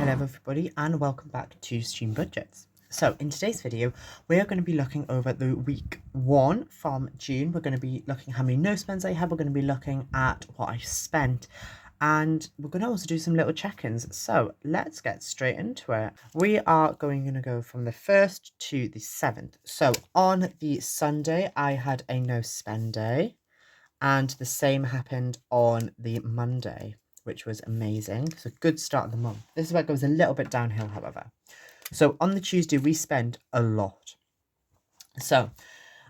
Hello everybody and welcome back to Stream Budgets. So in today's video we are going to be looking over the week 1 from June. We're going to be looking at how many no spends I have, we're going to be looking at what I spent, and we're going to also do some little check-ins. So let's get straight into it. We are going to go from the 1st to the 7th. So on the Sunday I had a no spend day, and the same happened on the Monday, which was amazing. So good start of the month. This is where it goes a little bit downhill, however. So on the Tuesday, we spend a lot. So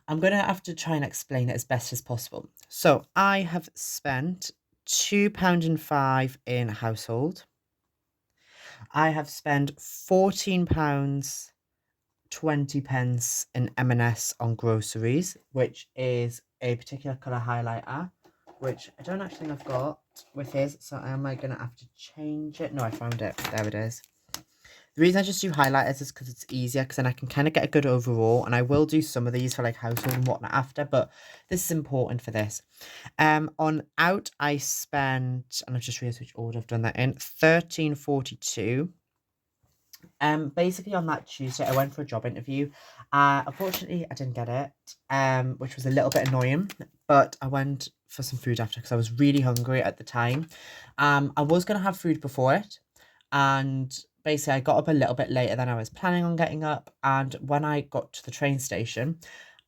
I'm going to have to try and explain it as best as possible. So I have spent £2.05 in household. I have spent £14 20 pence in M&S on groceries, which is a particular colour highlighter, which I don't actually think I've got with his, so am I gonna have to change it? No, I found it. There it is. The reason I just do highlighters is because it's easier, because then I can kind of get a good overall, and I will do some of these for like household and whatnot after, but this is important for this. On out I spent, and I've just realised which order I've done that in, £13.42. Basically on that Tuesday I went for a job interview. Unfortunately I didn't get it, which was a little bit annoying, but I went for some food after because I was really hungry at the time. I was going to have food before it, and basically I got up a little bit later than I was planning on getting up, and when I got to the train station,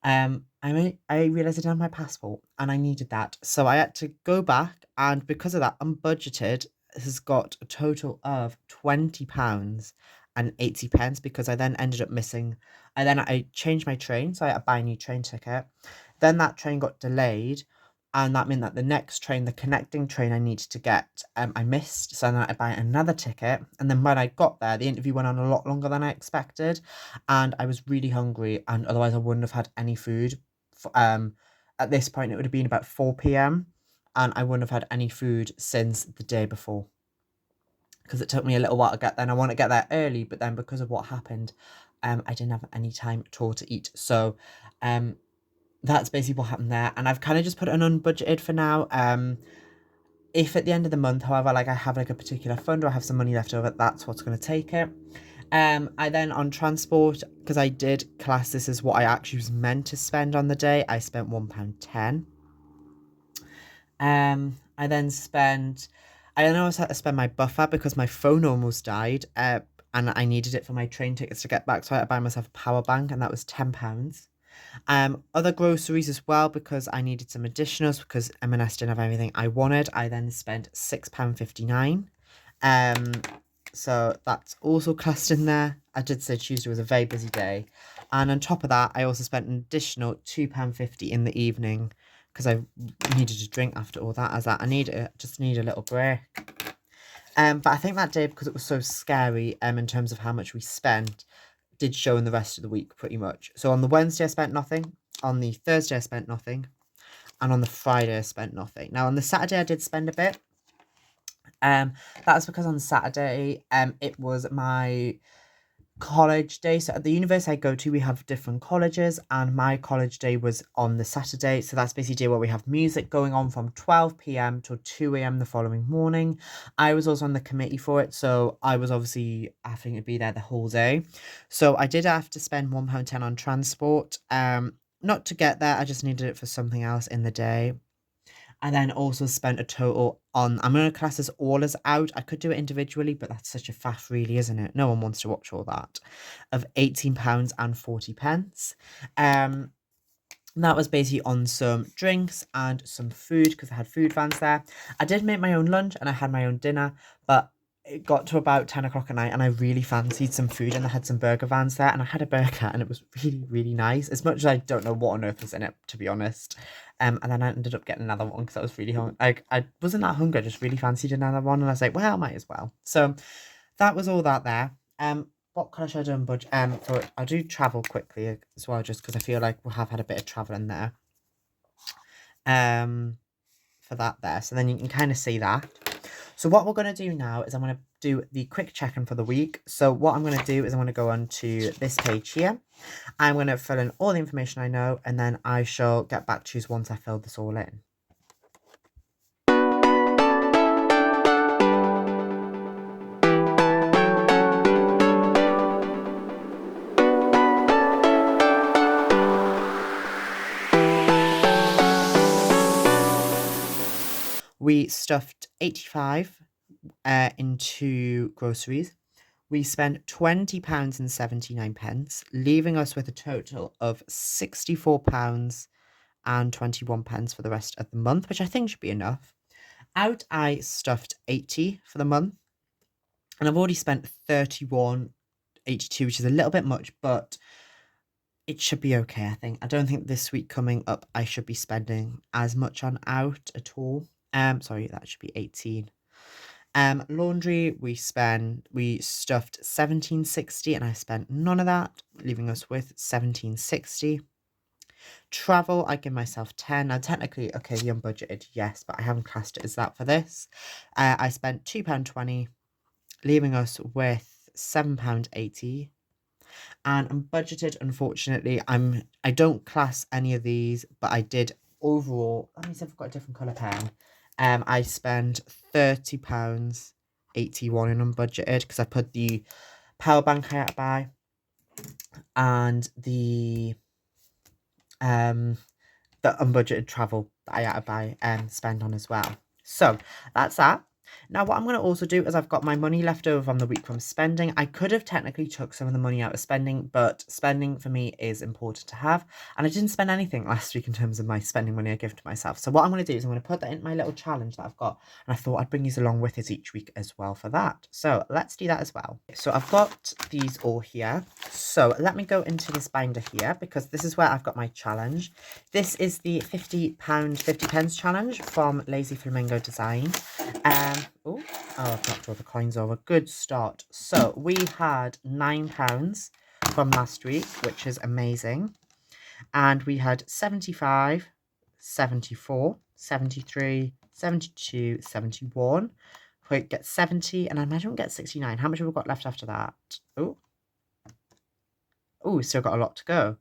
I realised I didn't have my passport and I needed that, so I had to go back, and because of that, unbudgeted has got a total of £20 and 80 pence, because I then ended up missing. I changed my train, so I had to buy a new train ticket. Then that train got delayed, and that meant that the next train, the connecting train I needed to get, I missed. So then I had to buy another ticket, and then when I got there, the interview went on a lot longer than I expected, and I was really hungry, and otherwise I wouldn't have had any food. At this point, it would have been about 4 p.m. and I wouldn't have had any food since the day before, because it took me a little while to get there, and I want to get there early, but then because of what happened, I didn't have any time at all to eat. So that's basically what happened there, and I've kind of just put it on unbudgeted for now. If at the end of the month, however, like I have like a particular fund or I have some money left over, that's what's going to take it. I then on transport, because I did class this as what I actually was meant to spend on the day, I spent £1.10. I then spent, I then also had to spend my buffer because my phone almost died, and I needed it for my train tickets to get back, so I had to buy myself a power bank, and that was £10. Other groceries as well, because I needed some additionals because M&S didn't have everything I wanted. I then spent £6.59. So that's also classed in there. I did say Tuesday was a very busy day, and on top of that I also spent an additional £2.50 in the evening, because I needed a drink after all that, as I just need a little break. But I think that day, because it was so scary in terms of how much we spent, did show in the rest of the week pretty much. So on the Wednesday I spent nothing, on the Thursday I spent nothing, and on the Friday I spent nothing. Now on the Saturday I did spend a bit. That's because on Saturday it was my college day. So at the university I go to, we have different colleges, and my college day was on the Saturday. So that's basically a day where we have music going on from 12 p.m. till 2 a.m. the following morning. I was also on the committee for it, so I was obviously having to be there the whole day. So I did have to spend £1.10 on transport. Not to get there, I just needed it for something else in the day. And then also spent a total on, I'm going to class this all as out. I could do it individually, but that's such a faff really, isn't it? No one wants to watch all that. Of £18 and 40 pence. That was basically on some drinks and some food, because I had food vans there. I did make my own lunch and I had my own dinner, but it got to about 10 o'clock at night and I really fancied some food, and I had some burger vans there, and I had a burger and it was really, really nice. As much as I don't know what on earth was in it, to be honest. And then I ended up getting another one because I was really hungry. I wasn't that hungry, I just really fancied another one, and I was like, well, I might as well. So that was all that there. What colour should I do on budget? I'll do travel quickly as well, just because I feel like we have had a bit of travel in there. For that there, so then you can kind of see that. So what we're going to do now is I'm going to do the quick check-in for the week. So what I'm going to do is I'm going to go on to this page here. I'm going to fill in all the information I know, and then I shall get back to you once I fill this all in. We stuffed 85 into groceries. We spent £20.79, leaving us with a total of £64.21 for the rest of the month, which I think should be enough. Out, I stuffed 80 for the month, and I've already spent 31.82, which is a little bit much, but it should be okay, I think. I don't think this week coming up I should be spending as much on out at all. Sorry, that should be 18. Laundry, we stuffed 17.60 and I spent none of that, leaving us with 17.60. Travel, I give myself 10. Now, technically, okay, the unbudgeted, yes, but I haven't classed it as that for this. I spent £2.20, leaving us with £7.80. And unbudgeted, unfortunately, I don't class any of these, but I did overall. Let me see if I've got a different colour pen. I spent £30.81 in unbudgeted because I put the power bank I had to buy and the unbudgeted travel that I had to buy and spend on as well. So that's that. Now, what I'm going to also do is I've got my money left over from the week from spending. I could have technically took some of the money out of spending, but spending for me is important to have. And I didn't spend anything last week in terms of my spending money I give to myself. So what I'm going to do is I'm going to put that in my little challenge that I've got. And I thought I'd bring these along with us each week as well for that. So let's do that as well. So I've got these all here. So let me go into this binder here because this is where I've got my challenge. This is the £50 challenge from Lazy Flamingo Design. I've knocked all the coins over. Good start. So we had £9 from last week, which is amazing. And we had 75, 74, 73, 72, 71. We get 70, and I imagine we get 69. How much have we got left after that? Oh, still got a lot to go.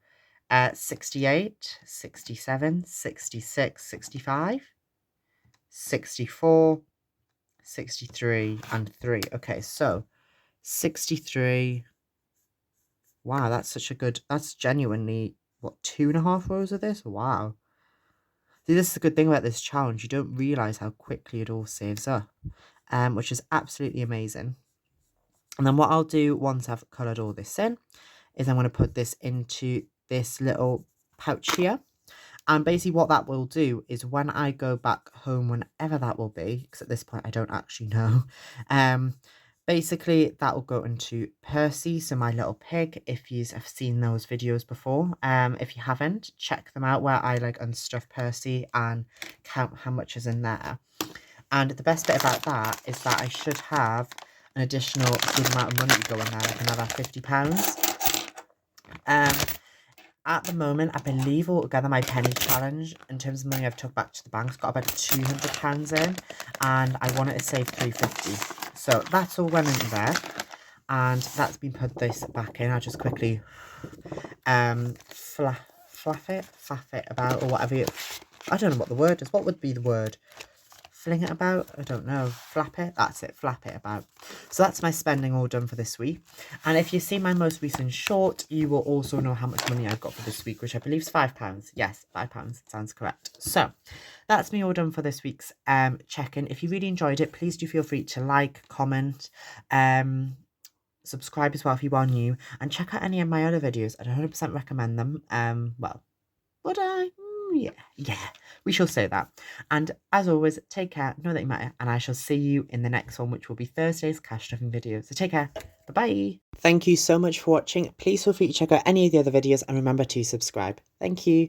68, 67, 66, 65, 64, 63 and 3. Okay, so 63. Wow, that's genuinely, what, 2.5 rows of this? Wow. See, this is the good thing about this challenge. You don't realise how quickly it all saves up, which is absolutely amazing. And then what I'll do once I've coloured all this in is I'm going to put this into this little pouch here. And basically what that will do is when I go back home, whenever that will be, because at this point I don't actually know, basically that will go into Percy, so my little pig, if you have seen those videos before. If you haven't, check them out where I like unstuff Percy and count how much is in there. And the best bit about that is that I should have an additional good amount of money going there, like another £50. At the moment, I believe altogether my penny challenge, in terms of money I've took back to the bank's got about £200 in, and I wanted to save £350. So that's all went into there, and that's been put this back in. I'll just quickly faff it about, or whatever I don't know what the word is. What would be the word? Fling it about? I don't know. Flap it? That's it. Flap it about. So that's my spending all done for this week. And if you see my most recent short, you will also know how much money I've got for this week, which I believe is £5. Yes, £5. Sounds correct. So that's me all done for this week's check-in. If you really enjoyed it, please do feel free to like, comment, subscribe as well if you are new, and check out any of my other videos. I'd 100% recommend them. Well, would I? Yeah, we shall say that. And as always, take care, know that you matter, and I shall see you in the next one, which will be Thursday's cash stuffing video. So take care. Bye-bye. Thank you so much for watching. Please feel free to check out any of the other videos and remember to subscribe. Thank you.